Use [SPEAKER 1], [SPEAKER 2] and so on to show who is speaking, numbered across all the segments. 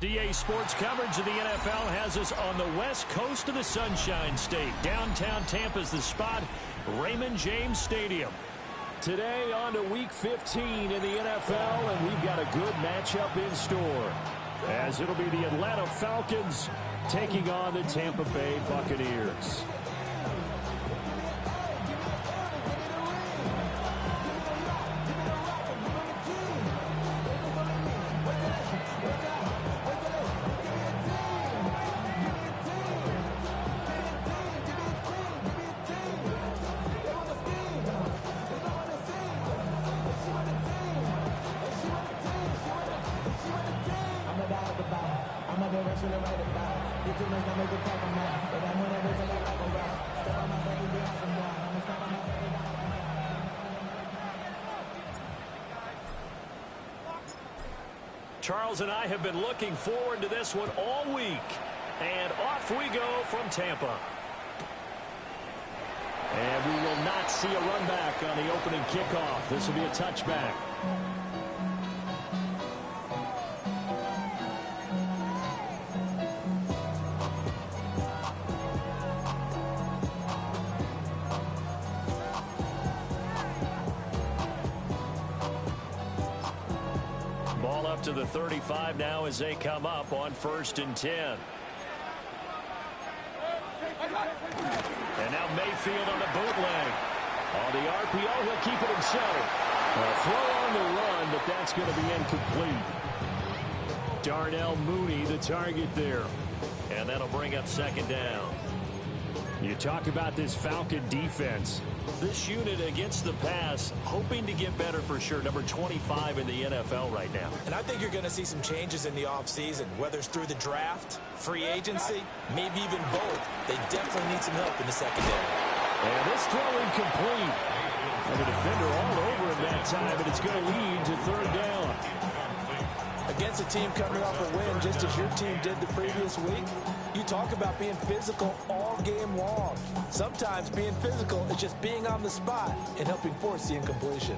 [SPEAKER 1] DA Sports coverage of the NFL has us on the west coast of the Sunshine State. Downtown Tampa's the spot, Raymond James Stadium. Today on to Week 15 in the NFL, and we've got a good matchup in store, as it'll be the Atlanta Falcons taking on the Tampa Bay Buccaneers. Charles and I have been looking forward to this one all week. And off we go from Tampa. And we will not see a run back on the opening kickoff. This will be a touchback. Ball up to the 35 now as they come up on 1st and 10. And now Mayfield on the bootleg. On the RPO, he'll keep it himself. A throw on the run, but that's going to be incomplete. Darnell Mooney, the target there. And that'll bring up 2nd down. You talk about this Falcon defense. This unit against the pass, hoping to get better for sure. Number 25 in the NFL right now.
[SPEAKER 2] And I think you're going to see some changes in the offseason, whether it's through the draft, free agency, maybe even both. They definitely need some help in the secondary.
[SPEAKER 1] And this throw incomplete. And the defender all over him that time, and it's going to lead to 3rd down.
[SPEAKER 2] Against a team coming off a win, just as your team did the previous week, you talk about being physical all game long. Sometimes being physical is just being on the spot and helping force the incompletion.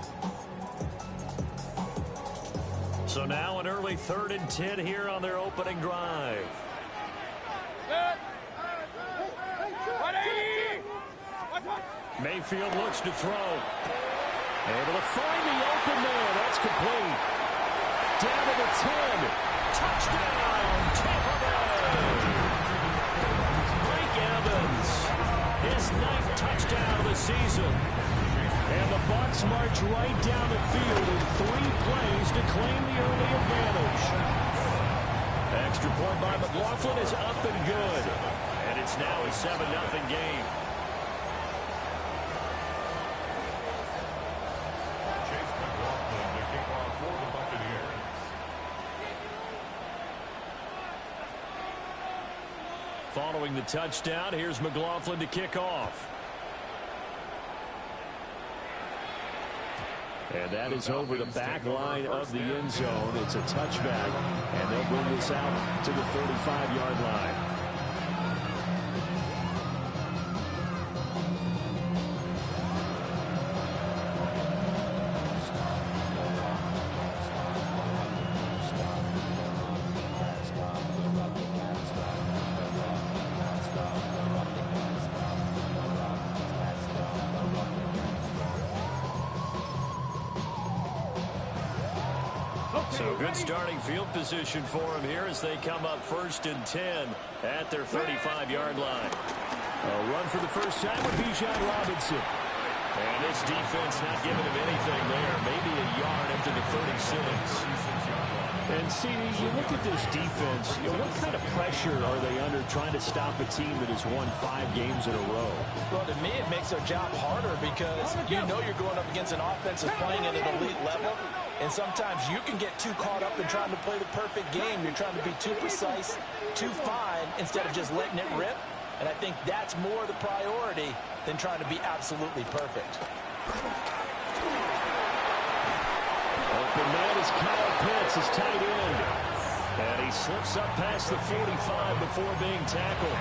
[SPEAKER 1] So now an early 3rd and 10 here on their opening drive. Mayfield looks to throw. Able to find the open man. That's complete. Down to the 10. Touchdown, Tampa Bay. Mike Evans, his 9th touchdown of the season. And the Bucs march right down the field in 3 plays to claim the early advantage. Extra point by McLaughlin is up and good. And it's now a 7-0 game. Following the touchdown, here's McLaughlin to kick off. And that is over the back line of the end zone. It's a touchback, and they'll bring this out to the 35-yard line. So good starting field position for them here as they come up 1st and 10 at their 35-yard line. A run for the first time with Bijan Robinson. And this defense not giving him anything there. Maybe a yard up to the 36. And see, you look at this defense, what kind of pressure are they under trying to stop a team that has won 5 games in a row?
[SPEAKER 2] Well, to me, it makes their job harder because you know you're going up against an offense that's playing at an elite level. And sometimes you can get too caught up in trying to play the perfect game. You're trying to be too precise, too fine, instead of just letting it rip. And I think that's more the priority than trying to be absolutely perfect.
[SPEAKER 1] Open man is Kyle Pitts, his tight end. And he slips up past the 45 before being tackled.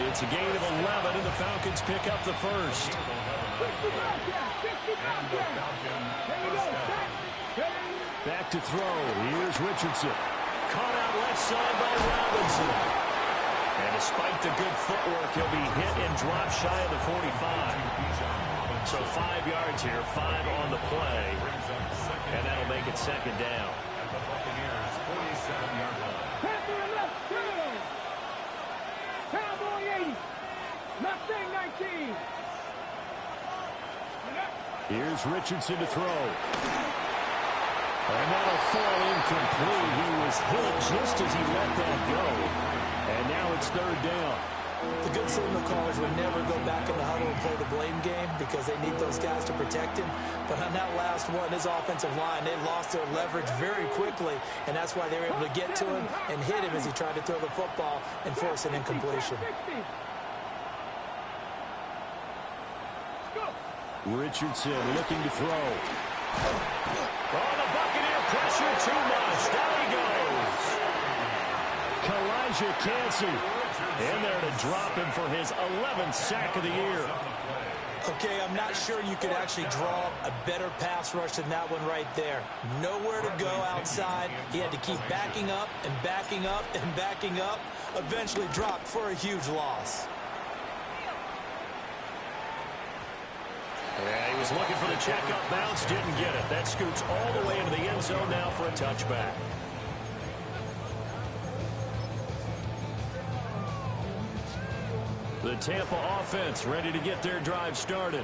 [SPEAKER 1] It's a gain of 11, and the Falcons pick up the first. Back to throw. Here's Richardson. Caught out left side by Robinson. And despite the good footwork, he'll be hit and dropped shy of the 45. So 5 yards here, 5 on the play. And that'll make it second down. Here's Richardson to throw. And that'll fall incomplete. He was hit just as he let that go. And now it's third down.
[SPEAKER 2] The good signal callers would never go back in the huddle and play the blame game because they need those guys to protect him. But on that last one, his offensive line, they lost their leverage very quickly, and that's why they were able to get to him and hit him as he tried to throw the football and force an incompletion.
[SPEAKER 1] Richardson looking to throw. Oh, the Buccaneer pressure too much. Down he goes. Kalijah Cansey in there to drop him for his 11th sack of the year.
[SPEAKER 2] Okay, I'm not sure you could actually draw a better pass rush than that one right there. Nowhere to go outside. He had to keep backing up and backing up and backing up. Eventually dropped for a huge loss.
[SPEAKER 1] Yeah, he was looking for the checkup bounce, didn't get it. That scoots all the way into the end zone now for a touchback. The Tampa offense ready to get their drive started.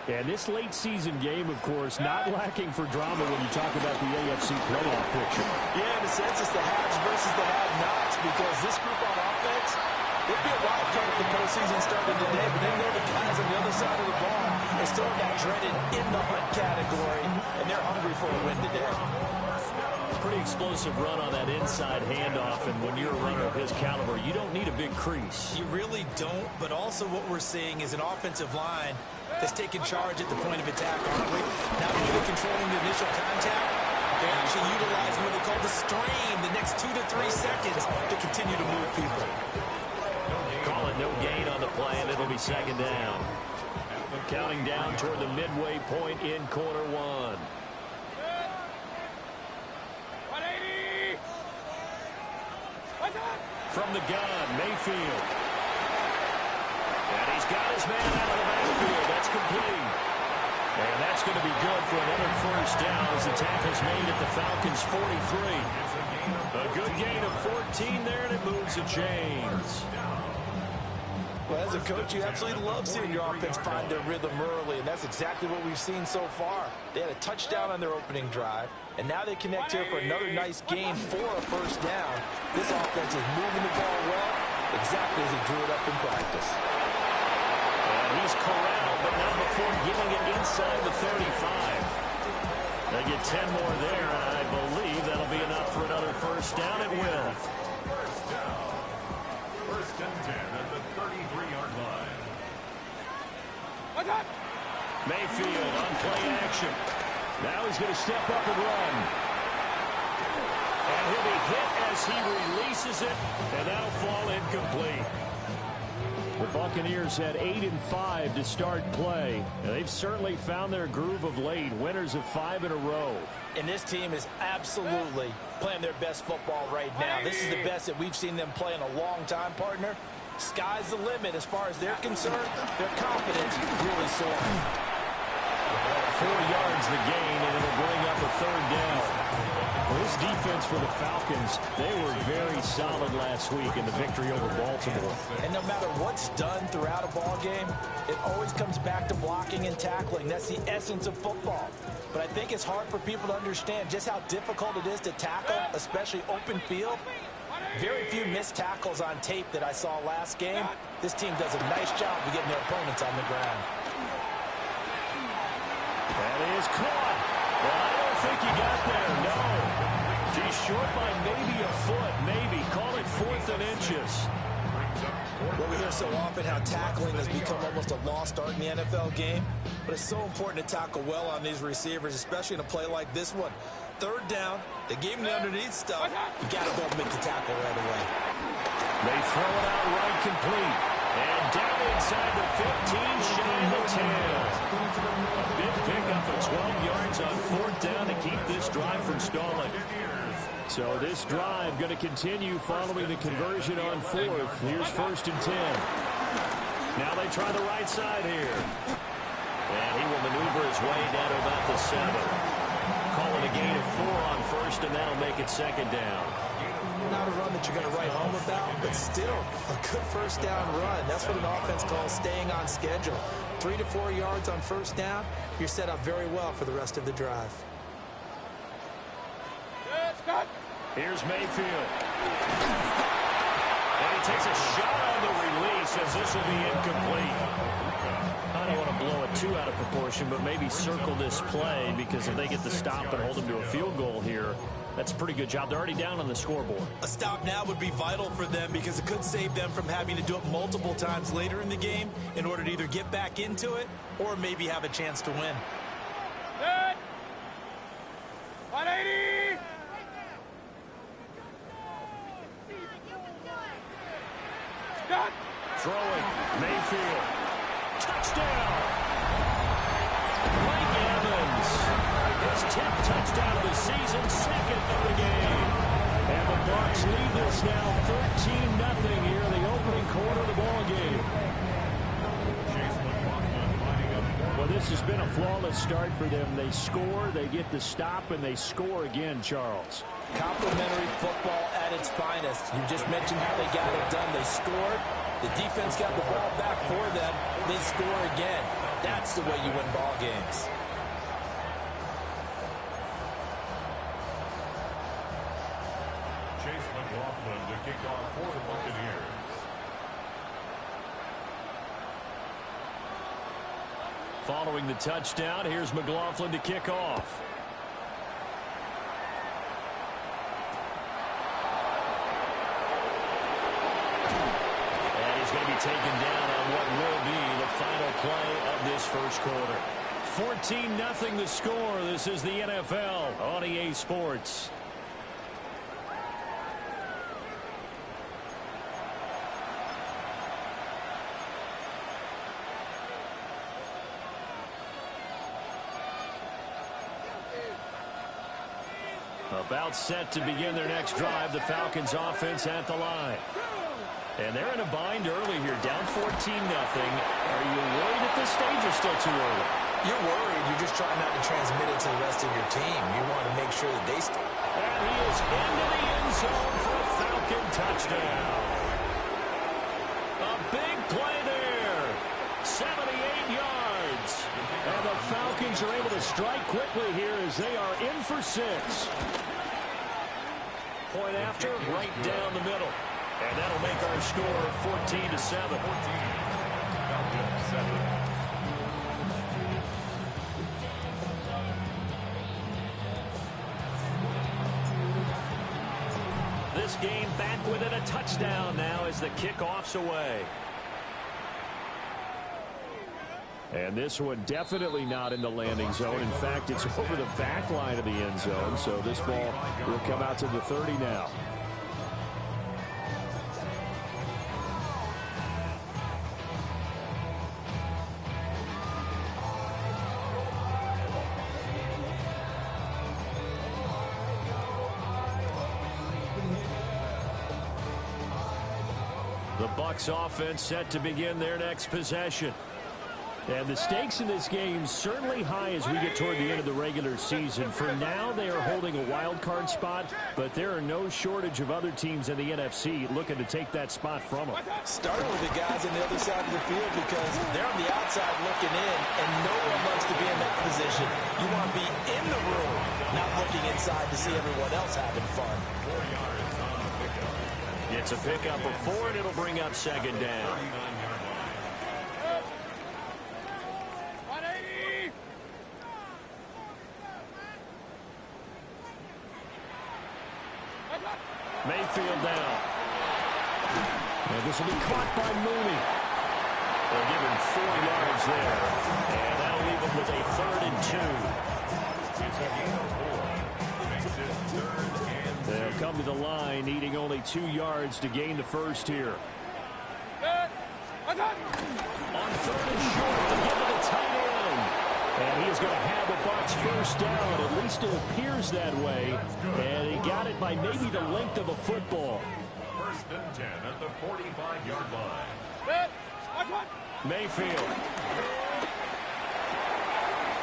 [SPEAKER 1] And this late season game, of course, not lacking for drama when you talk about the AFC playoff picture.
[SPEAKER 2] Yeah, in a sense, it's the haves versus the have-nots because this group on offense, it'd be a wild card if the postseason started today, but they know the guys on the other side of the ball are still got dreaded in the hunt category, and they're hungry for a win today.
[SPEAKER 1] Pretty explosive run on that inside handoff, and when you're a runner of his caliber, you don't need a big crease.
[SPEAKER 2] You really don't, but also what we're seeing is an offensive line that's taking charge at the point of attack, aren't we? Not only controlling the initial contact, they're actually utilizing what they call the stream, the next 2 to 3 seconds to continue to move people.
[SPEAKER 1] Call it no gain on the play, and it'll be second down. Counting down toward the midway point in quarter one. From the gun, Mayfield. And he's got his man out of the backfield. That's complete. And that's going to be good for another first down as the tackle's made at the Falcons' 43. A good gain of 14 there, and it moves the chains.
[SPEAKER 2] Well, as a coach, you absolutely love seeing your offense find their rhythm early, and that's exactly what we've seen so far. They had a touchdown on their opening drive, and now they connect here for another nice gain for a first down. This offense is moving the ball well, exactly as he drew it up in practice.
[SPEAKER 1] And he's corralled, but not before getting it inside the 35. They get 10 more there, and I believe that'll be enough for another first down. It will.
[SPEAKER 3] First and 10 at the 33-yard line.
[SPEAKER 1] Mayfield on play action. Now he's going to step up and run. And he'll be hit as he releases it, and that'll fall incomplete. The Buccaneers had 8 and 5 to start play. And they've certainly found their groove of late, winners of 5 in a row.
[SPEAKER 2] And this team is absolutely playing their best football right now. This is the best that we've seen them play in a long time, partner. Sky's the limit as far as they're concerned. Their confidence really soaring.
[SPEAKER 1] 4 yards the gain, and it'll bring up a third down. Well, this defense for the Falcons, they were very solid last week in the victory over Baltimore.
[SPEAKER 2] And no matter what's done throughout a ball game, it always comes back to blocking and tackling. That's the essence of football. But I think it's hard for people to understand just how difficult it is to tackle, especially open field. Very few missed tackles on tape that I saw last game. This team does a nice job of getting their opponents on the ground.
[SPEAKER 1] That is caught. Well, I don't think he got there, no. He's short by maybe a foot, maybe. Call it 4th and inches.
[SPEAKER 2] Well, we hear so often how tackling has become almost a lost art in the NFL game, but it's so important to tackle well on these receivers, especially in a play like this one. Third down, they gave him the underneath stuff. You got to go and make the tackle right away.
[SPEAKER 1] They throw it out right complete. And down inside the 15, shy of the 10. Big pickup of 12 yards on 4th down to keep this drive from stalling. So this drive going to continue following the conversion on fourth. Here's 1st and 10. Now they try the right side here. And he will maneuver his way down to about the 7. Calling a gain of 4 on first, and that'll make it 2nd down.
[SPEAKER 2] Not a run that you're going to write home about, but still a good first down run. That's what an offense calls staying on schedule. 3 to 4 yards on first down. You're set up very well for the rest of the drive.
[SPEAKER 1] Here's Mayfield. And he takes a shot on the release as this will be incomplete. I don't want to blow it too out of proportion, but maybe circle this play, because if they get the stop and hold them to a field goal here, that's a pretty good job. They're already down on the scoreboard.
[SPEAKER 4] A stop now would be vital for them, because it could save them from having to do it multiple times later in the game in order to either get back into it or maybe have a chance to win.
[SPEAKER 5] Good. 180. Got.
[SPEAKER 1] Throwing. Mayfield. Touchdown. Mike Evans. His 10th touchdown of the season, 2nd of the game. And the Bucs lead this now 13-0 here in the opening quarter of the ball game. Well, this has been a flawless start for them. They score, they get the stop, and they score again, Charles.
[SPEAKER 2] Complimentary football at its finest. You just mentioned how they got it done. They scored. The defense got the ball back for them. They score again. That's the way you win ball games.
[SPEAKER 3] Chase McLaughlin to kick off for the Buccaneers.
[SPEAKER 1] Following the touchdown, here's McLaughlin to kick off. And he's going to be taken down on what will be the final play of this first quarter. 14-0 the score. This is the NFL on EA Sports. About set to begin their next drive. The Falcons offense at the line. And they're in a bind early here, down 14-0. Are you worried at this stage or still too early?
[SPEAKER 2] You're worried. You're just trying not to transmit it to the rest of your team. You want to make sure that they stay.
[SPEAKER 1] And he is into the end zone for a Falcon touchdown. A big play there. 78 yards. And the Falcons are able to strike quickly here as they are in for 6. Point after, right down the middle. And that'll make our score 14-7. This game back within a touchdown now as the kickoff's away. And this one definitely not in the landing zone. In fact, it's over the back line of the end zone. So this ball will come out to the 30 now. The Bucs offense set to begin their next possession. And the stakes in this game certainly high as we get toward the end of the regular season. For now, they are holding a wild card spot, but there are no shortage of other teams in the NFC looking to take that spot from them.
[SPEAKER 2] Starting with the guys on the other side of the field, because they're on the outside looking in, and no one wants to be in that position. You want to be in the room, not looking inside to see everyone else having fun.
[SPEAKER 1] It's a pickup of 4, and it'll bring up 2nd down. Mayfield down. And this will be caught by Mooney. They'll give him 4 yards there. And that'll leave him with a 3rd and 2. They'll come to the line, needing only 2 yards to gain the first here. On 3rd and short to give to the tight end. And he is going to have the Bucs first first down. At least it appears that way. And he got it by maybe the length of a football.
[SPEAKER 3] First and 10 at the 45-yard line.
[SPEAKER 1] Mayfield.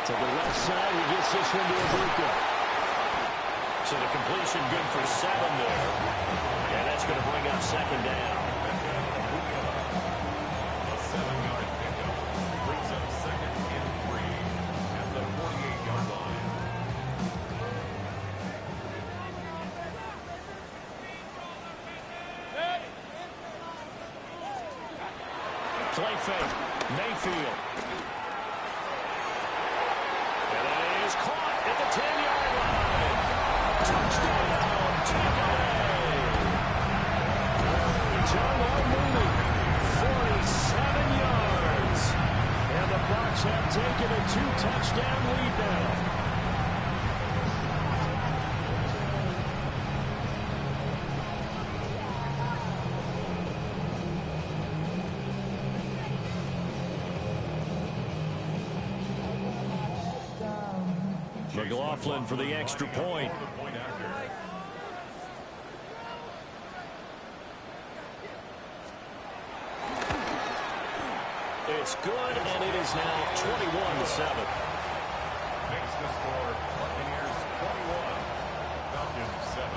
[SPEAKER 1] To the left side, he gets this one to Abuka. So the completion good for 7 there. And that's going to bring up second down.
[SPEAKER 3] A 7-yard pickup brings up second and 3 at the 48-yard line.
[SPEAKER 1] Play fake. Mayfield. And that is caught at the 10-yard line. Touchdown, Tampa Bay. John Mooney, 47 yards. And the Bucs have taken a 2-touchdown lead now. McLaughlin for the extra point. It's good, and it is now 21-7.
[SPEAKER 3] Makes the score Buccaneers 21, Falcons 7.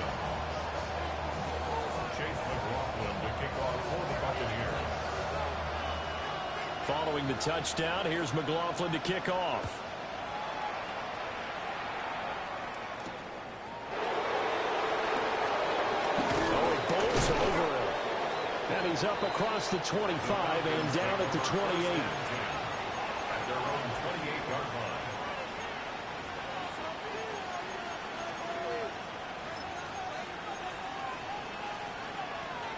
[SPEAKER 3] Chase McLaughlin to kick off for the Buccaneers.
[SPEAKER 1] Following the touchdown, here's McLaughlin to kick off. And he's up across the 25 and down at the 28.
[SPEAKER 3] At their own 28-yard line.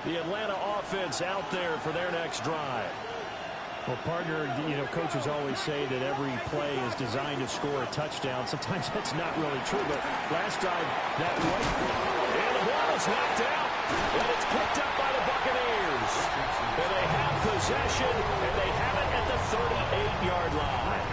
[SPEAKER 1] The Atlanta offense out there for their next drive. Well, partner, coaches always say that every play is designed to score a touchdown. Sometimes that's not really true, but last drive, that one, and the ball is knocked out, and it's picked up by the Buccaneers. And they have possession, and they have it at the 38-yard line.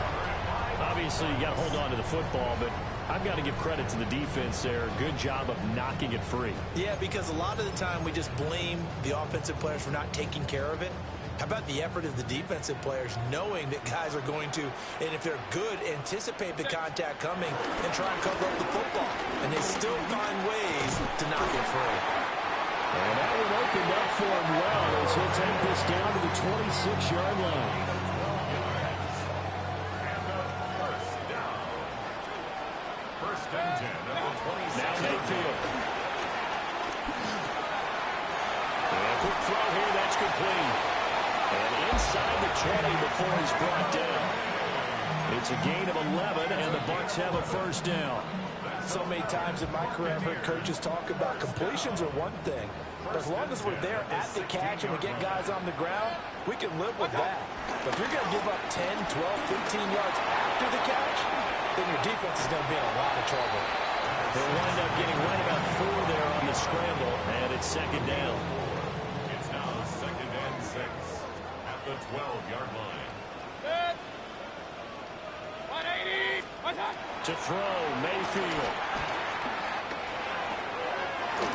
[SPEAKER 1] Obviously, you got to hold on to the football, but I've got to give credit to the defense there. Good job of knocking it free.
[SPEAKER 4] Yeah, because a lot of the time we just blame the offensive players for not taking care of it. How about the effort of the defensive players knowing that guys are going to, and if they're good, anticipate the contact coming and try and cover up the football. And they still find ways to knock it free.
[SPEAKER 1] And that one opened up for him well as he'll take this down to the 26-yard line.
[SPEAKER 3] First and 10 at the 26.
[SPEAKER 1] Now Mayfield. And a quick throw here, that's complete. And inside the 20 before he's brought down. It's a gain of 11, and the Bucs have a first down.
[SPEAKER 2] So many times in my career, I've heard coaches talk about completions are one thing. But as long as we're there at the catch and we get guys on the ground, we can live with that. But if you're going to give up 10, 12, 15 yards after the catch, then your defense is going to be in a lot of trouble.
[SPEAKER 1] They'll wind up getting right about 4 there on the scramble, and it's second down.
[SPEAKER 3] It's now second and 6 at the 12-yard line.
[SPEAKER 5] 180.
[SPEAKER 1] To throw, Mayfield.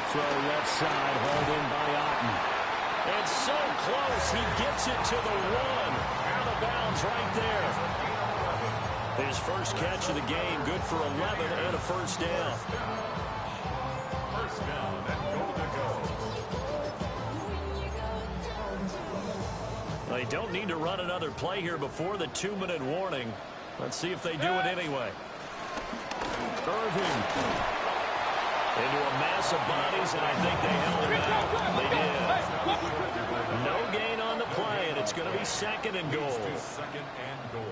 [SPEAKER 1] Throw left side, hauled in by Otten. And so close, he gets it to the 1. Out of bounds right there. His first catch of the game, good for 11 and a first down.
[SPEAKER 3] First down and goal to go.
[SPEAKER 1] They don't need to run another play here before the 2-minute warning. Let's see if they do it anyway. Irving. Into a mass of bodies, and I think they held him out. They did. No gain on the play, and it's going to be second and goal.
[SPEAKER 3] Second and goal.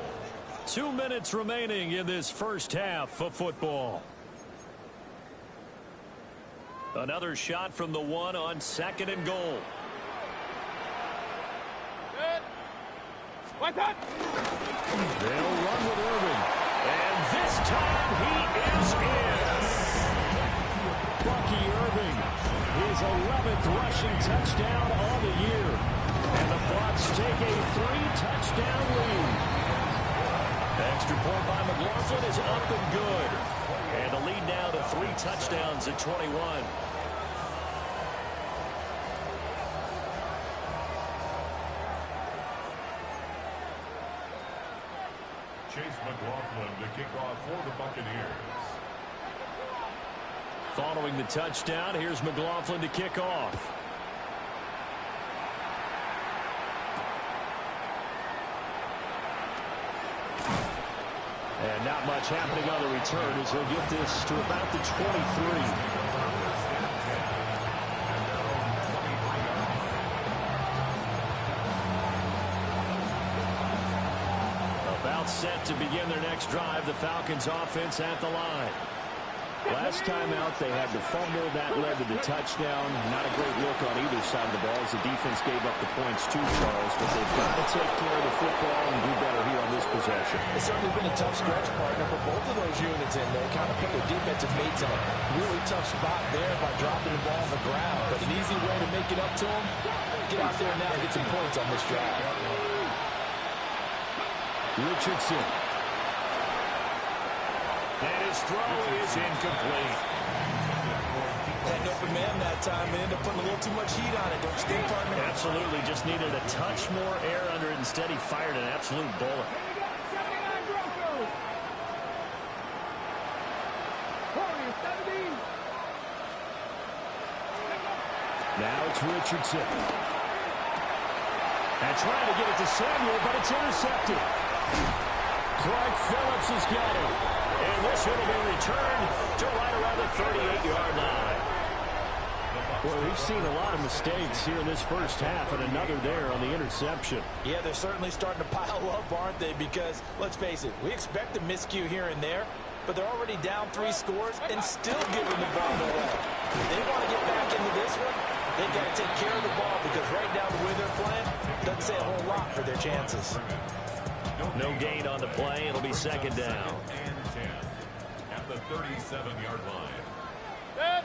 [SPEAKER 1] 2 minutes remaining in this first half of football. Another shot from the 1 on second and goal. They'll run with Irving. And this time he is in. Bucky Irving, his 11th rushing touchdown on the year. And the Bucs take a 3-touchdown lead. Extra point by McLaughlin is up and good. And the lead now to 3 touchdowns at 21.
[SPEAKER 3] Chase McLaughlin to kick off for the Buccaneers.
[SPEAKER 1] Following the touchdown, here's McLaughlin to kick off. And not much happening on the return as he'll get this to about the 23. About set to begin their next drive, the Falcons offense at the line. Last time out, they had the fumble. That led to the touchdown. Not a great look on either side of the ball as the defense gave up the points too, Charles. But they've got to take care of the football and do better here on this possession.
[SPEAKER 2] It's certainly been a tough stretch, partner, for both of those units in there. Kind of put their defensive mates in a really tough spot there by dropping the ball on the ground. But an easy way to make it up to them, get out there now and get some points on this drive.
[SPEAKER 1] Richardson. And his throw is incomplete.
[SPEAKER 2] Had an open man that time and ended up putting a little too much heat on it, don't you think, partner?
[SPEAKER 1] Absolutely. Just needed a touch more air under it. Instead, he fired an absolute bullet. Now it's Richardson. And trying to get it to Samuel, but it's intercepted. Clark Phillips has got it. And this one will be returned to right around the 38-yard line. Well, we've seen a lot of mistakes here in this first half, and another there on the interception.
[SPEAKER 2] Yeah, they're certainly starting to pile up, aren't they? Because, let's face it, we expect a miscue here and there, but they're already down 3 scores and still giving the ball away. If they want to get back into this one, they've got to take care of the ball because right now the way they're playing doesn't say a whole lot for their chances.
[SPEAKER 1] No gain on the play. It'll be second down.
[SPEAKER 3] And 10 at the 37-yard line.
[SPEAKER 5] Set.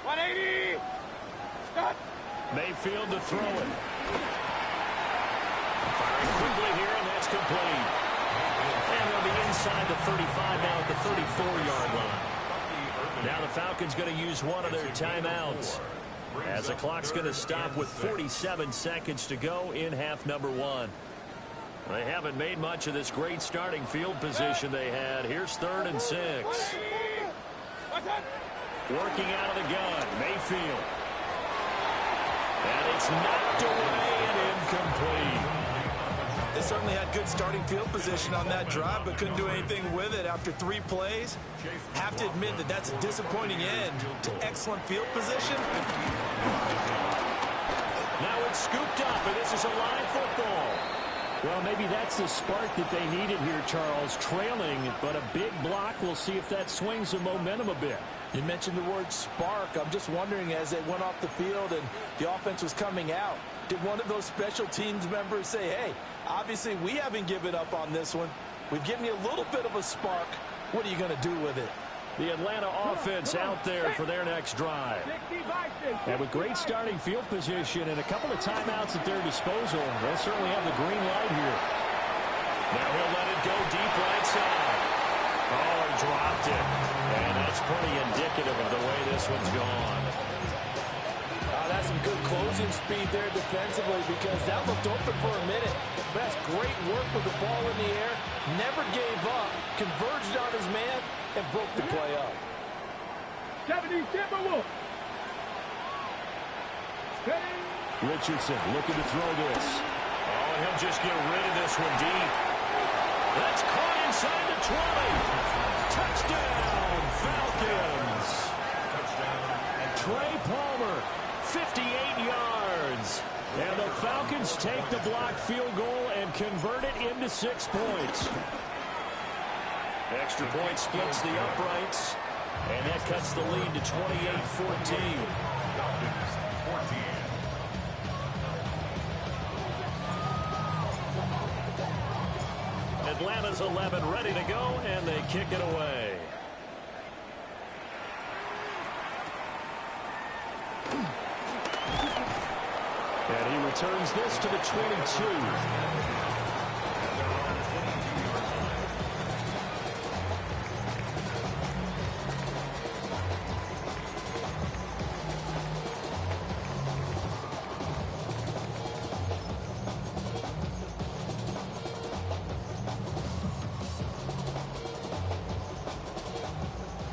[SPEAKER 5] 180. Stop.
[SPEAKER 1] Mayfield to throw it. Firing quickly here, and that's complete. And they'll be inside the 35 now at the 34-yard line. Now the Falcons going to use one of their timeouts as the clock's going to stop with 47 seconds to go in half number 1. They haven't made much of this great starting field position they had. Here's 3rd and 6. Working out of the gun, Mayfield. And it's knocked away and incomplete.
[SPEAKER 2] They certainly had good starting field position on that drive, but couldn't do anything with it after 3 plays. Have to admit that that's a disappointing end to excellent field position.
[SPEAKER 1] Now it's scooped up, and this is a live football. Well, maybe that's the spark that they needed here, Charles. Trailing, but a big block. We'll see if that swings the momentum a bit.
[SPEAKER 2] You mentioned the word spark. I'm just wondering, as they went off the field and the offense was coming out, did one of those special teams members say, hey, obviously we haven't given up on this one. We've given you a little bit of a spark. What are you going to do with it?
[SPEAKER 1] The Atlanta offense out there for their next drive. And with great starting field position and a couple of timeouts at their disposal, they'll certainly have the green light here. Now he'll let it go deep right side. Oh, he dropped it. And that's pretty indicative of the way this one's gone.
[SPEAKER 2] That's some good closing speed there defensively because that looked open for a minute. But that's great work with the ball in the air. Never gave up. Converged on his man and broke the play up.
[SPEAKER 5] 70, Timberwolf.
[SPEAKER 1] Richardson looking to throw this. Oh, and he'll just get rid of this one deep. That's caught inside the 20. Touchdown, Falcons. And Trey Palmer, 58 yards. And the Falcons take the block field goal and convert it into 6 points. Extra point splits the uprights, and that cuts the lead to 28-14. Atlanta's 11 ready to go, and they kick it away. And he returns this to the 22.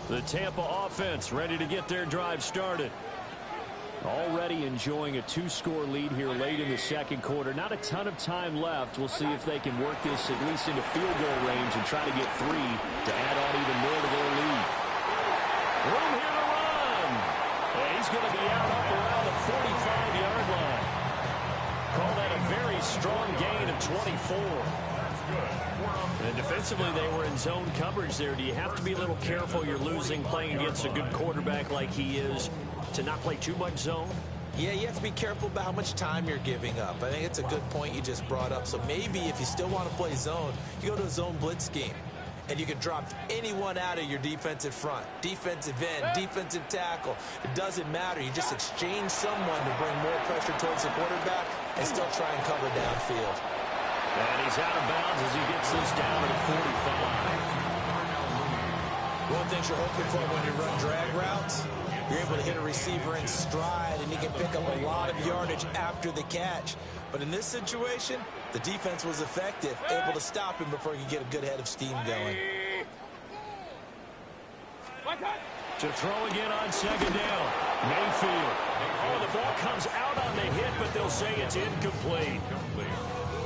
[SPEAKER 1] The Tampa offense ready to get their drive started. Already enjoying a 2-score lead here late in the second quarter. Not a ton of time left. We'll see if they can work this at least into field goal range and try to get 3 to add on even more to their lead. Room here to run. And he's going to be out up around the 45-yard line. Call that a very strong gain of 24. And defensively, they were in zone coverage there. Do you have to be a little careful? You're losing playing against a good quarterback like he is to not play too much zone?
[SPEAKER 4] Yeah, you have to be careful about how much time you're giving up. I think it's a good point you just brought up. So maybe if you still want to play zone, you go to a zone blitz scheme. And you can drop anyone out of your defensive front. Defensive end, defensive tackle. It doesn't matter. You just exchange someone to bring more pressure towards the quarterback and still try and cover downfield.
[SPEAKER 1] And he's out of bounds as he gets this down to the 45.
[SPEAKER 4] One thing you're hoping for when you run drag routes, you're able to hit a receiver in stride, and you can pick up a lot of yardage after the catch. But in this situation, the defense was effective, able to stop him before he could get a good head of steam going.
[SPEAKER 1] To throw again on second down. Mayfield. Oh, the ball comes out on the hit, but they'll say it's incomplete.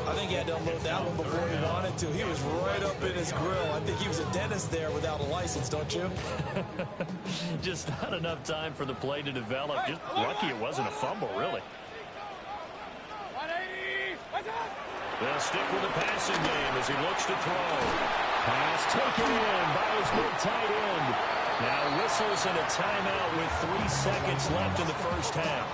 [SPEAKER 4] I think he had to unload that one before he wanted to. He was right up in his grill. I think he was a dentist there without a license, don't you?
[SPEAKER 1] Just not enough time for the play to develop. Just lucky it wasn't a fumble, really. They'll stick with the passing game as he looks to throw. Pass taken in by his big tight end. Now whistles and a timeout with 3 seconds left in the first half.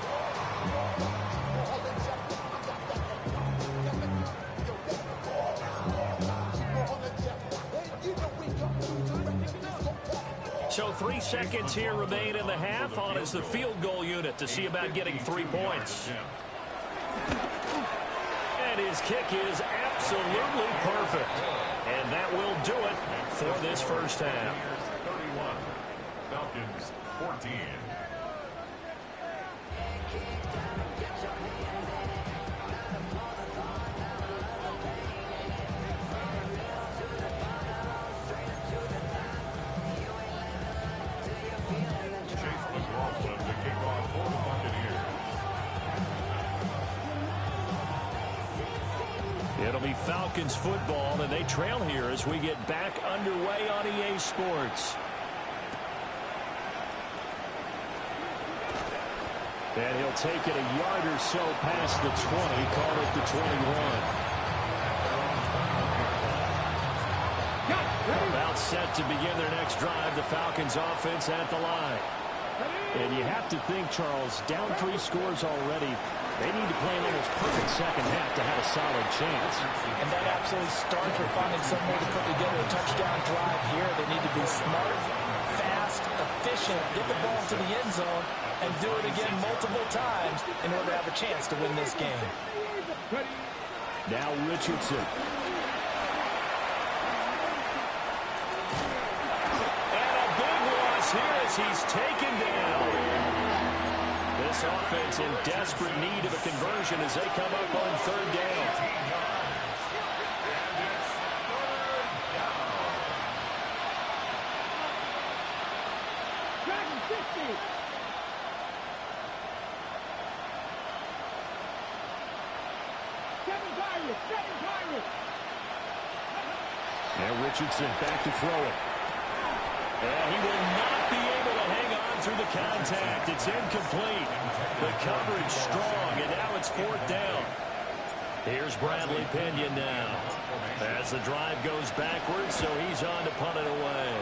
[SPEAKER 1] So 3 seconds here remain in the half. On is the field goal unit to see about getting 3 points. And his kick is absolutely perfect. And that will do it for this first half.
[SPEAKER 3] 31, Falcons 14.
[SPEAKER 1] It'll be Falcons football, and they trail here as we get back underway on EA Sports. And he'll take it a yard or so past the 20, call it the 21. About set to begin their next drive, the Falcons offense at the line. And you have to think, Charles, down 3 scores already. They need to play an almost perfect second half to have a solid chance.
[SPEAKER 4] And that absolutely starts with finding some way to put together a touchdown drive here. They need to be smart, fast, efficient, get the ball to the end zone, and do it again multiple times in order to have a chance to win this game.
[SPEAKER 1] Now Richardson. And a big loss here as he's taken down. This offense in desperate need of a conversion as they come up on 3rd down. Now Richardson back to throw it. And he will not be able to hang on through the contact. It's incomplete. The coverage strong, and now it's 4th down. Here's Bradley Pinion now as the drive goes backwards, so he's on to punt it away.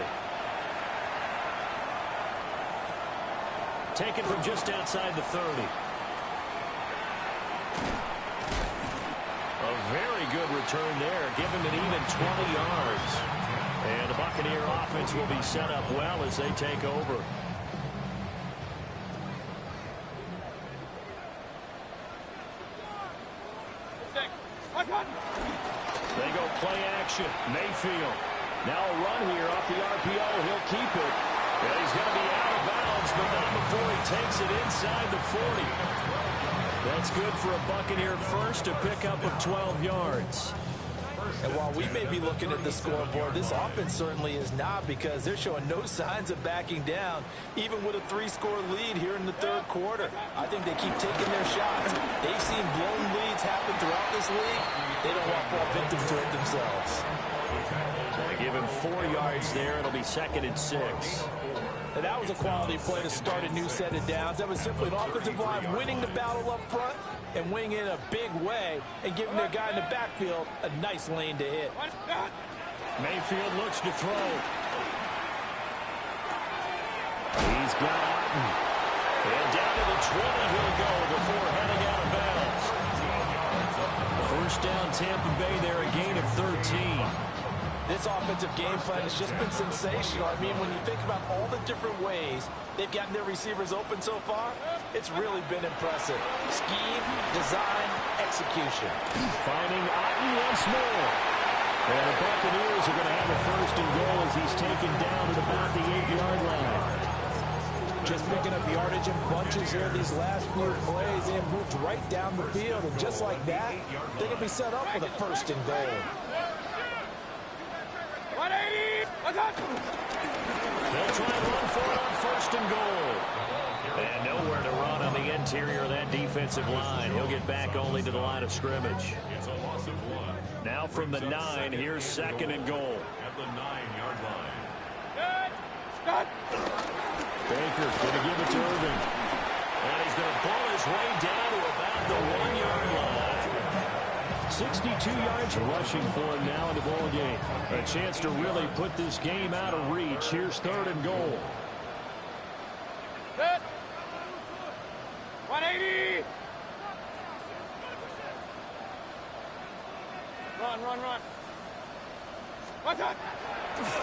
[SPEAKER 1] Taken from just outside the 30. A very good return there. Give him an even 20 yards. And the Buccaneer offense will be set up well as they take over. They go play action. Mayfield. Now a run here off the RPO. He'll keep it. And he's going to be out of bounds, but not before he takes it inside the 40. That's good for a Buccaneer first, a pickup of 12 yards.
[SPEAKER 4] And while we may be looking at the scoreboard, this offense certainly is not, because they're showing no signs of backing down, even with a 3-score lead here in the third quarter. I think they keep taking their shots. They've seen blown leads happen throughout this league. They don't want to fall victim to it themselves.
[SPEAKER 1] So they give him 4 yards there. It'll be 2nd and 6.
[SPEAKER 4] And that was a quality play to start a new set of downs. That was simply an offensive line winning the battle up front and winning in a big way and giving their guy in the backfield a nice lane to hit.
[SPEAKER 1] Mayfield looks to throw. He's got Otten. And down to the 20 he'll go before heading out of bounds. First down, Tampa Bay there, a gain of 13.
[SPEAKER 4] This offensive game plan has just been sensational. I mean, when you think about all the different ways they've gotten their receivers open so far, it's really been impressive. Scheme, design, execution.
[SPEAKER 1] Finding Otten once more. And the Buccaneers are going to have a 1st and goal as he's taken down at about the 8-yard line.
[SPEAKER 4] Just picking up yardage in bunches here these last few plays. They have moved right down the field, and just like that, they can be set up with a 1st and goal.
[SPEAKER 5] 180!
[SPEAKER 1] They'll try and run for it on 1st and goal. And nowhere to run on the interior of that defensive line. He'll get back only to the line of scrimmage.
[SPEAKER 3] It's a loss of 1.
[SPEAKER 1] Now from the 9, here's 2nd and goal.
[SPEAKER 3] At the 9-yard line.
[SPEAKER 5] Stop!
[SPEAKER 1] Baker going to give it to Irving. And he's going to pull his way down to about the 1-yard line. 62 yards rushing for him now in the ball game. A chance to really put this game out of reach. Here's 3rd and goal.
[SPEAKER 5] Set! 180! Run. What's up?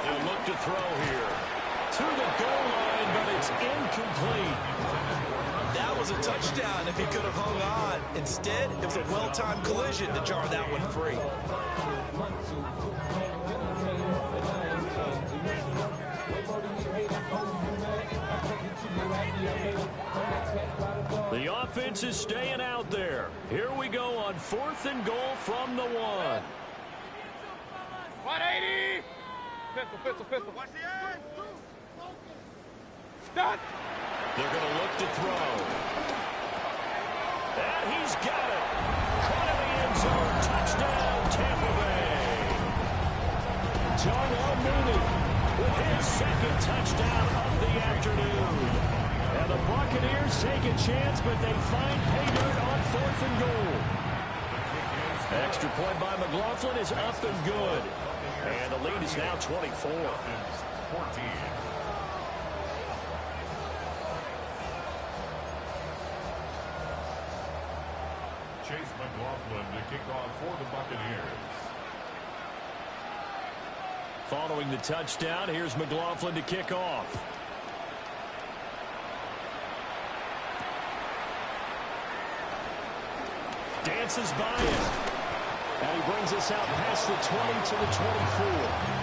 [SPEAKER 1] He'll look to throw here. To the goal line, but it's incomplete.
[SPEAKER 4] That was a touchdown if he could have hung on. Instead, it was a well-timed collision to jar that one free.
[SPEAKER 1] The offense is staying out there. Here we go on 4th and goal from the 1.
[SPEAKER 5] 180! Pistol. Watch the edge! Stop!
[SPEAKER 1] They're going to look to throw. And he's got it. Caught in the end zone. Touchdown, Tampa Bay. Darnell Mooney with his 2nd touchdown of the afternoon. And the Buccaneers take a chance, but they find pay dirt on 4th and goal. Extra point by McLaughlin is up and good. And the lead is now 24.
[SPEAKER 3] 14. Chase McLaughlin to kick off for the Buccaneers.
[SPEAKER 1] Following the touchdown, here's McLaughlin to kick off. Dances by it. And he brings us out past the 20 to the 24.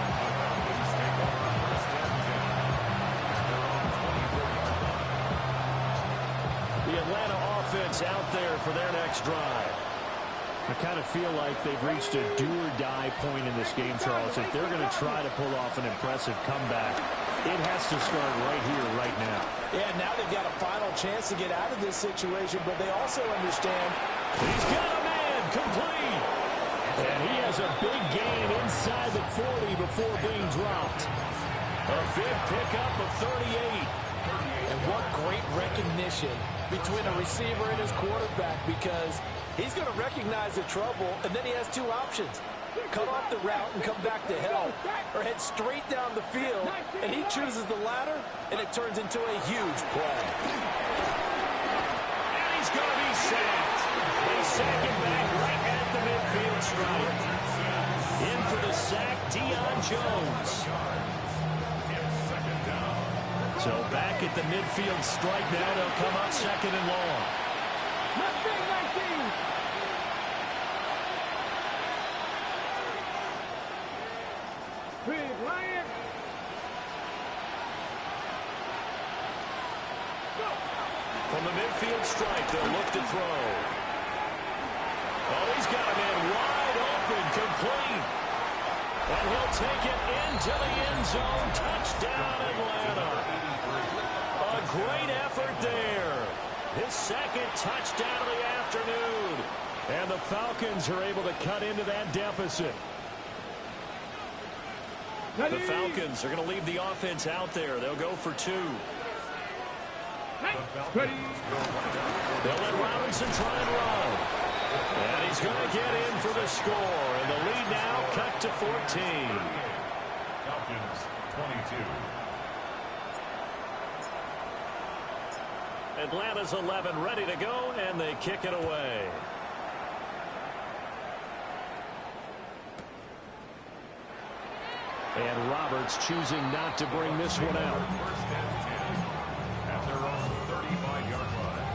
[SPEAKER 1] The Atlanta offense out there for their next drive. I kind of feel like they've reached a do-or-die point in this game, Charles. If they're going to try to pull off an impressive comeback, it has to start right here, right now.
[SPEAKER 4] Yeah, now they've got a final chance to get out of this situation, but they also understand.
[SPEAKER 1] He's got a man, complete. And he has a big gain inside the 40 before being dropped. A big pickup of 38.
[SPEAKER 4] And what great recognition between a receiver and his quarterback, because he's going to recognize the trouble, and then he has 2 options. Cut off the route and come back to help, or head straight down the field, and he chooses the latter, and it turns into a huge play.
[SPEAKER 1] And he's going to be sacked. They sack him back right at the midfield stripe. In for the sack, Deion Jones. So back at the midfield stripe now. They'll come up 2nd and long.
[SPEAKER 5] Mustang 19! Big Lion!
[SPEAKER 1] From the midfield stripe, they'll look to throw. Oh, he's got him in wide open, complete. And he'll take it into the end zone. Touchdown, Atlanta. A great effort there. His second touchdown of the afternoon. And the Falcons are able to cut into that deficit. The Falcons are going to leave the offense out there. They'll go for two. They'll let Robinson try and run. And he's going to get in for the score. And the lead now cut to 14.
[SPEAKER 3] Falcons 22.
[SPEAKER 1] Atlanta's 11 ready to go, and they kick it away. And Roberts choosing not to bring this one out.
[SPEAKER 3] First and 10 at their own 35-yard line.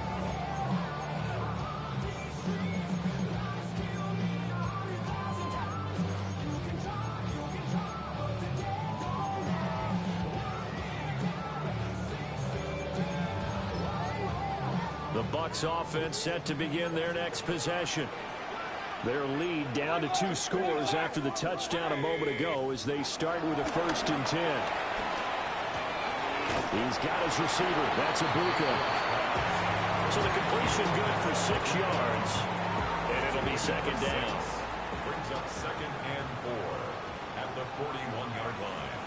[SPEAKER 1] The Bucs offense set to begin their next possession. Their lead down to 2 scores after the touchdown a moment ago as they start with a 1st and 10. He's got his receiver. That's Ibuka. So the completion good for 6 yards. And it'll be second down.
[SPEAKER 3] Brings up 2nd and 4 at the 41-yard line.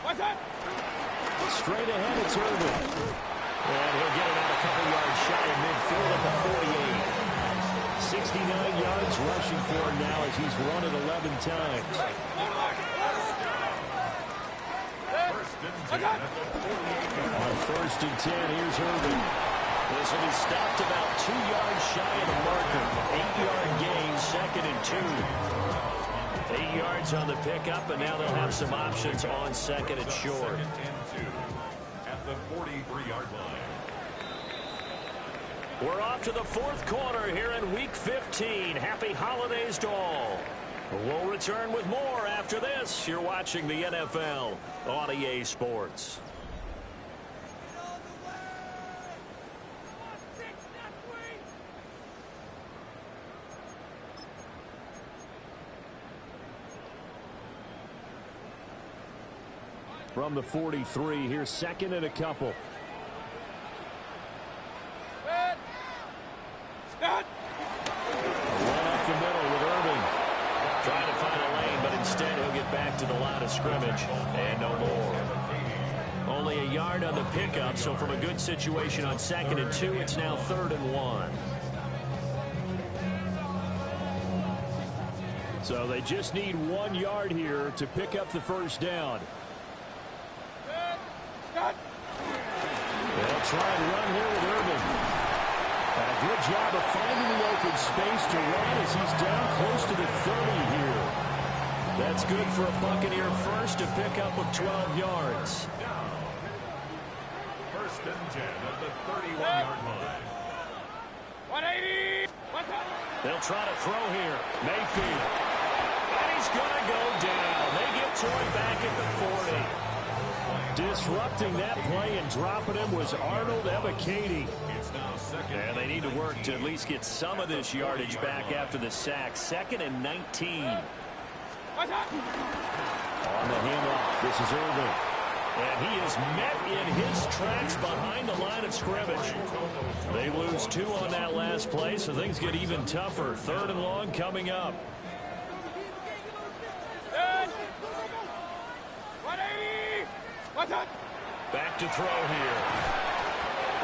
[SPEAKER 5] What's that?
[SPEAKER 1] Straight ahead, it's Irvin. And he'll get it out a couple yards shy of midfield at the 48. 69 yards rushing for him now as he's run it 11 times. On 1st and 10, here's Irvin. This will be stopped about 2 yards shy of the marker. 8-yard gain, 2nd and 2. 8 yards on the pickup, and now they'll have some options on 2nd and short.
[SPEAKER 3] 2nd and 2 at the 43-yard line.
[SPEAKER 1] We're off to the 4th quarter here in Week 15. Happy holidays to all. We'll return with more after this. You're watching the NFL on EA Sports. From the 43, here's 2nd and a couple.
[SPEAKER 5] Scott!
[SPEAKER 1] Run up the middle with Irving. Trying to find a lane, but instead he'll get back to the line of scrimmage. And no more. Only a yard on the pickup, so from a good situation on 2nd and 2, it's now 3rd and 1. So they just need 1 yard here to pick up the first down.
[SPEAKER 5] Scott!
[SPEAKER 1] They'll try and run here with Irving. A good job of finding the open space to run as he's down close to the 30 here. That's good for a Buccaneer first, a pickup of 12 yards.
[SPEAKER 3] 1st and 10 at the 31-yard line.
[SPEAKER 5] 180! What's up?
[SPEAKER 1] They'll try to throw here. Mayfield. And he's going to go down. They get to him back at the 40. Disrupting that play and dropping him was Arnold Ebiketie.
[SPEAKER 3] It's now 2nd.
[SPEAKER 1] And they need to work to at least get some of this yardage back after the sack. 2nd and 19.
[SPEAKER 5] What's up?
[SPEAKER 1] On the handoff, this is Irvin. And he is met in his tracks behind the line of scrimmage. They lose 2 on that last play, so things get even tougher. 3rd and long coming up.
[SPEAKER 5] 180! What's up?
[SPEAKER 1] Back to throw here.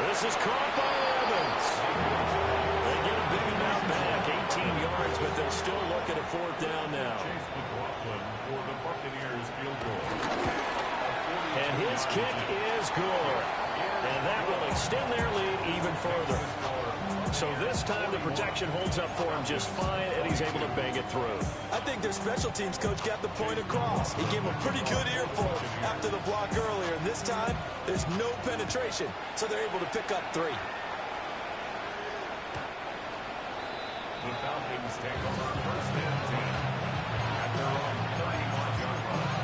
[SPEAKER 1] This is caught by Evans. They get a big amount back, 18 yards, but they'll still look at a 4th down now.
[SPEAKER 3] Chase McLaughlin for the Buccaneers field goal.
[SPEAKER 1] And his kick is good. And that will extend their lead even further. So this time the protection holds up for him just fine, and he's able to bang it through.
[SPEAKER 2] I think their special teams coach got the point across. He gave him a pretty good earful after the block earlier. And this time, there's no penetration, so they're able to pick up 3.
[SPEAKER 3] The Falcons take over 1st and 10 at their own 31-yard line.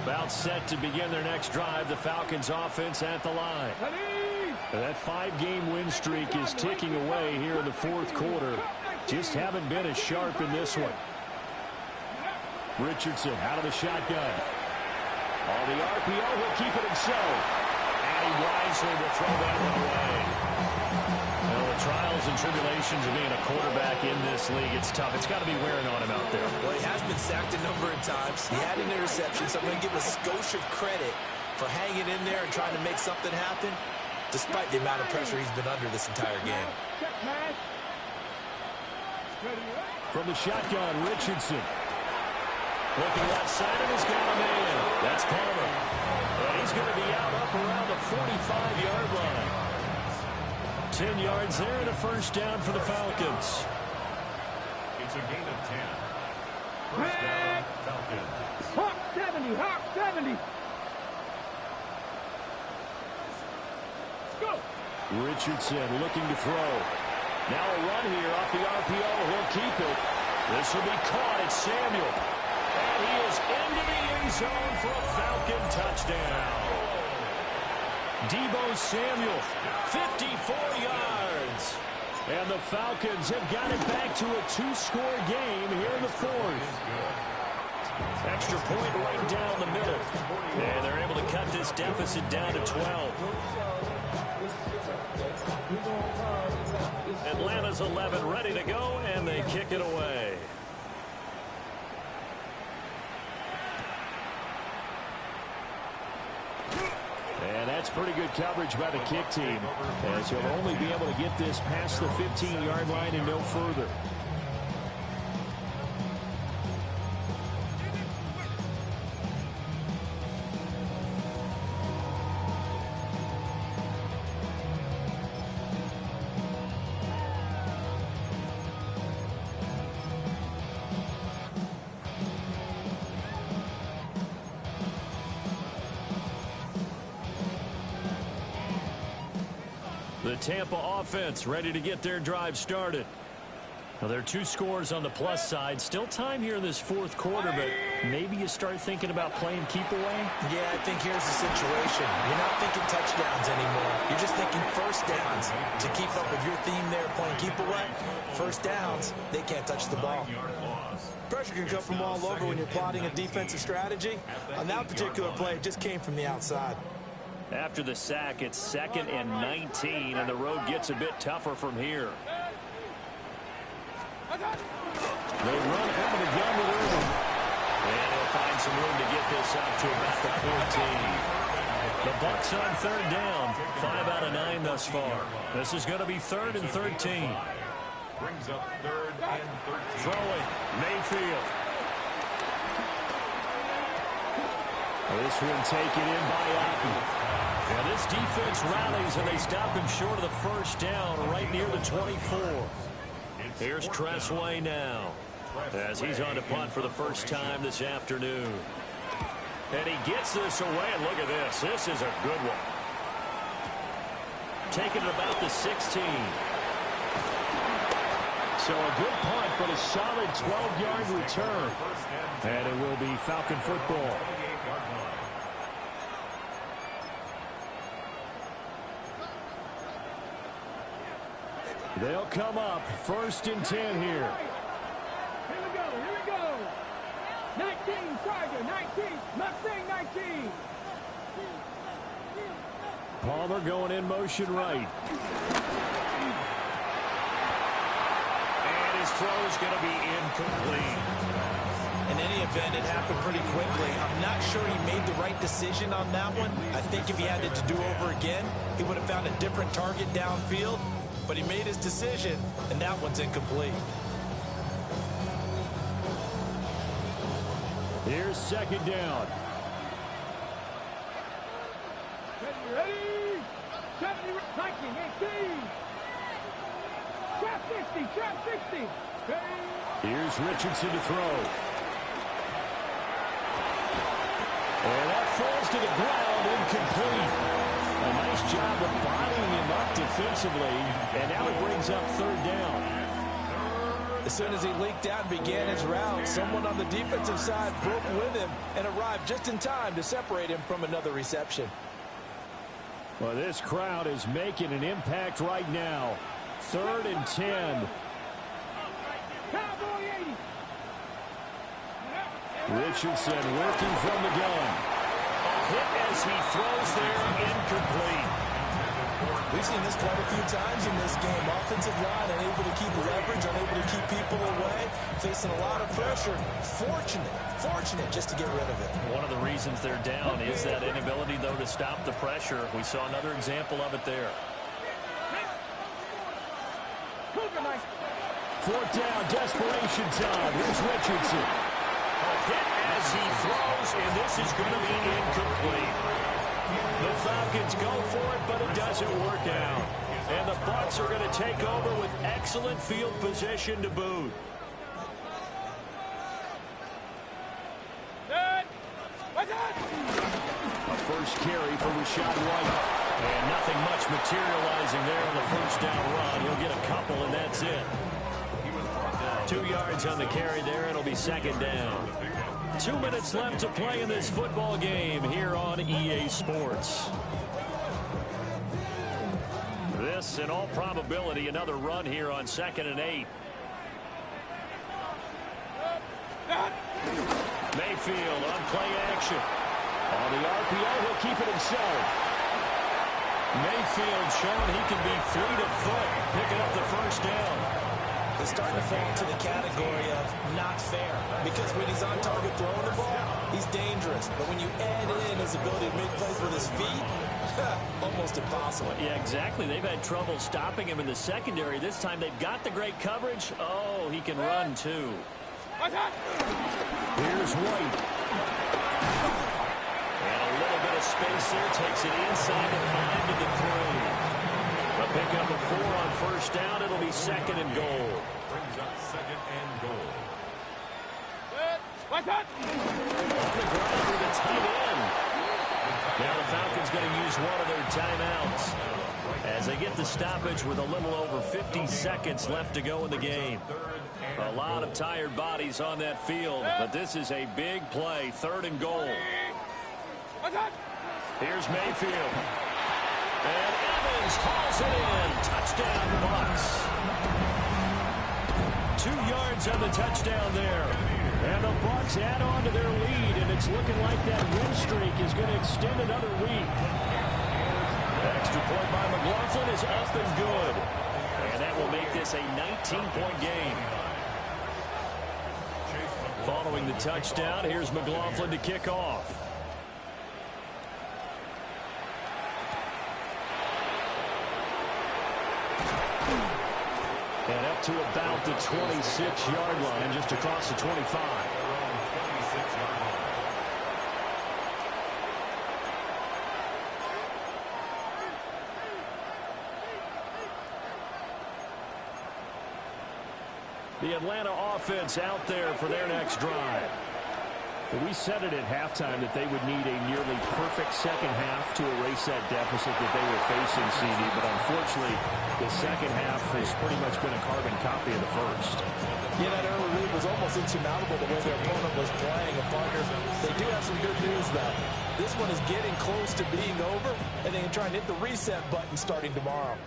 [SPEAKER 1] About set to begin their next drive. The Falcons offense at the line. That 5-game win streak is ticking away here in the fourth quarter. Just haven't been as sharp in this one. Richardson out of the shotgun. On the RPO, he'll keep it himself. And he wisely will throw that one away. Well, the trials and tribulations of being a quarterback in this league, it's tough. It's got to be wearing on him out there.
[SPEAKER 4] Well, he has been sacked a number of times. He had an interception, so I'm going to give a skosh of credit for hanging in there and trying to make something happen, despite the amount of pressure he's been under this entire game.
[SPEAKER 1] From the shotgun, Richardson. Looking left side, and he's got a man. That's Palmer. And he's going to be out up around the 45-yard line. 10 yards there and a first down for the Falcons.
[SPEAKER 3] It's a gain of 10. First down, Falcons.
[SPEAKER 5] Hawk 70, Hawk 70. Let's go.
[SPEAKER 1] Richardson looking to throw. Now a run here off the RPO. He'll keep it. This will be caught. It's Samuel. And he is into the end zone for a Falcon touchdown. Deebo Samuel, 54 yards. And the Falcons have got it back to a 2-score game here in the fourth. Extra point right down the middle. And they're able to cut this deficit down to 12. Atlanta's 11 ready to go, and they kick it away. And that's pretty good coverage by the kick team, as he'll only be able to get this past the 15-yard line and no further. The Tampa offense ready to get their drive started. Now, there are 2 scores on the plus side. Still time here in this fourth quarter, but maybe you start thinking about playing keep away?
[SPEAKER 4] Yeah, I think here's the situation. You're not thinking touchdowns anymore. You're just thinking first downs. To keep up with your theme there, playing keep away, first downs, they can't touch the ball. Pressure can come from all over when you're plotting a defensive strategy. On that particular play, it just came from the outside.
[SPEAKER 1] After the sack, it's 2nd and 19, and the road gets a bit tougher from here. They run out of the gun with Irvin. And they'll find some room to get this up to about the 14. The Bucs on 3rd down. 5 out of 9 thus far. This is going to be 3rd and 13.
[SPEAKER 3] Brings up 3rd and 13.
[SPEAKER 1] Throwing, Mayfield. This one taken in by Otten. Now this defense rallies, and they stop him short of the first down right near the 24. Here's Tressway now, as he's on to punt for the first time this afternoon. And he gets this away, and look at this. This is a good one. Taking it about the 16. So a good punt, but a solid 12-yard return. And it will be Falcon football. They'll come up 1st and 10 here.
[SPEAKER 5] Here we go. 19, Tiger, 19, Mustang 19.
[SPEAKER 1] Palmer going in motion right. And his throw is going to be incomplete.
[SPEAKER 4] In any event, it happened pretty quickly. I'm not sure he made the right decision on that one. I think if he had it to do over again, he would have found a different target downfield. But he made his decision, and that one's incomplete.
[SPEAKER 1] Here's 2nd down.
[SPEAKER 5] Ready? 70, 19, 18. Trap 60, trap 60.
[SPEAKER 1] Here's Richardson to throw. And that falls to the ground, incomplete. A nice job of bodying him up defensively, and now it brings up 3rd down.
[SPEAKER 4] As soon as he leaked out and began his route, someone on the defensive side broke with him and arrived just in time to separate him from another reception.
[SPEAKER 1] Well, this crowd is making an impact right now. 3rd and 10. Richardson working from the gun. A hit as he throws there, incomplete.
[SPEAKER 2] We've seen this quite a few times in this game. Offensive line unable to keep leverage, unable to keep people away, facing a lot of pressure. Fortunate just to get rid of it.
[SPEAKER 1] One of the reasons they're down is that inability, though, to stop the pressure. We saw another example of it there. 4th down, desperation time. Here's Richardson. A hit as he throws, and this is going to be incomplete. The Falcons go for it, but it doesn't work out. And the Bucs are going to take over with excellent field position to boot. A first carry for Rashad White. And nothing much materializing there on the first down run. He'll get a couple, and that's it. 2 yards on the carry there. It'll be 2nd down. 2 minutes left to play in this football game here on EA Sports. This, in all probability, another run here on 2nd and 8. Mayfield on play action. On the RPO, he'll keep it himself. Mayfield showing he can be fleet of foot, picking up the first down.
[SPEAKER 2] It's starting to fall into the category of not fair, because when he's on target throwing the ball, he's dangerous. But when you add in his ability to make plays with his feet, almost impossible.
[SPEAKER 1] Yeah, exactly. They've had trouble stopping him in the secondary. This time they've got the great coverage. Oh, he can run too. Here's White. And a little bit of space there. Takes it inside to find to the 3. A pickup of 4 on first down. It'll be 2nd and goal.
[SPEAKER 3] Brings up 2nd and goal.
[SPEAKER 1] On the ground with a tight end. Now the Falcons going to use one of their timeouts as they get the stoppage with a little over 50 seconds left to go in the game. A lot of tired bodies on that field, but this is a big play. 3rd and goal. Here's Mayfield. And Evans hauls it in. Touchdown, Bucs. 2 yards on the touchdown there. And the Bucs add on to their lead, and it's looking like that win streak is going to extend another week. The extra point by McLaughlin is up and good. And that will make this a 19-point game. Following the touchdown, here's McLaughlin to kick off. And up to about the 26-yard line, just across the 25. The Atlanta offense out there for their next drive. We said it at halftime that they would need a nearly perfect second half to erase that deficit that they were facing, CD, but unfortunately the second half has pretty much been a carbon copy of the first.
[SPEAKER 2] Yeah, that early lead was almost insurmountable the way their opponent was playing. And partner, they do have some good news, though. This one is getting close to being over, and they can try and hit the reset button starting tomorrow.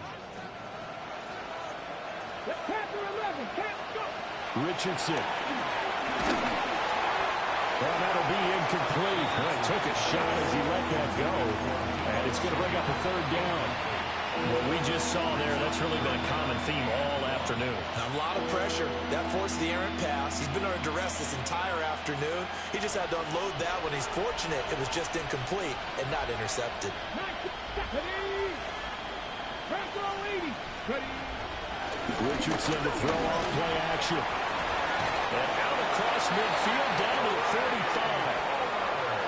[SPEAKER 1] Richardson. Well, that'll be incomplete. Well, he took a shot as he let that go. And it's going to bring up a 3rd down. What we just saw there, that's really been a common theme all afternoon.
[SPEAKER 2] A lot of pressure. That forced the errant pass. He's been under duress this entire afternoon. He just had to unload that one. He's fortunate it was just incomplete and not intercepted.
[SPEAKER 1] Richardson to throw off play action. And out across midfield down to the 35.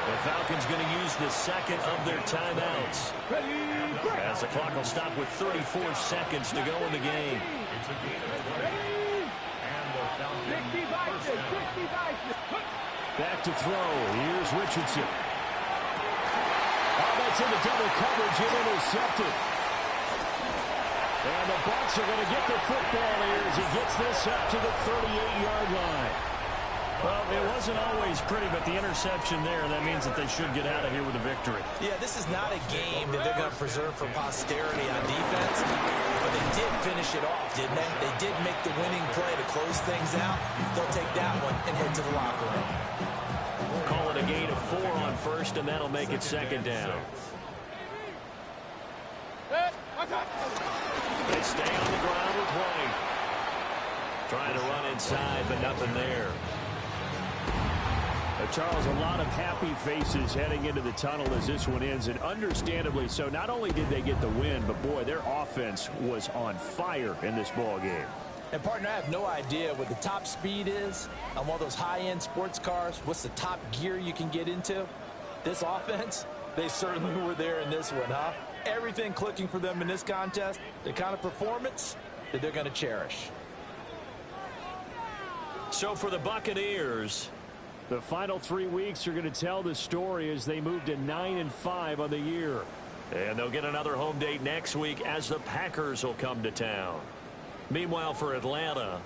[SPEAKER 1] The Falcons going to use the 2nd of their timeouts. As the clock will stop with 34 seconds to go in the game. Back to throw. Here's Richardson. Oh, that's into double coverage and intercepted. And the Bucs are going to get the football here as he gets this up to the 38-yard line.
[SPEAKER 6] Well, it wasn't always pretty, but the interception there, that means that they should get out of here with a victory.
[SPEAKER 2] Yeah, this is not a game that they're going to preserve for posterity on defense, but they did finish it off, didn't they? They did make the winning play to close things out. They'll take that one and head to the locker room.
[SPEAKER 6] Call it a gain of 4 on first, and that'll make it second down. They stay on the ground with White. Trying to run inside, but nothing there.
[SPEAKER 1] Charles, a lot of happy faces heading into the tunnel as this one ends, and understandably so. Not only did they get the win, but boy, their offense was on fire in this ball game.
[SPEAKER 2] And partner, I have no idea what the top speed is on one of those high-end sports cars. What's the top gear you can get into? This offense, they certainly were there in this one, huh? Everything clicking for them in this contest, the kind of performance that they're going to cherish.
[SPEAKER 6] So for the Buccaneers,
[SPEAKER 1] the final 3 weeks are going to tell the story as they move to 9-5 on the year.
[SPEAKER 6] And they'll get another home date next week as the Packers will come to town. Meanwhile, for Atlanta,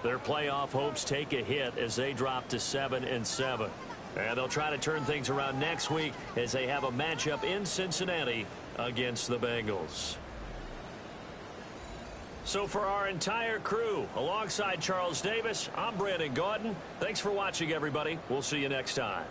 [SPEAKER 6] their playoff hopes take a hit as they drop to 7-7. And they'll try to turn things around next week as they have a matchup in Cincinnati against the Bengals. So for our entire crew, alongside Charles Davis, I'm Brandon Gaudin. Thanks for watching, everybody. We'll see you next time.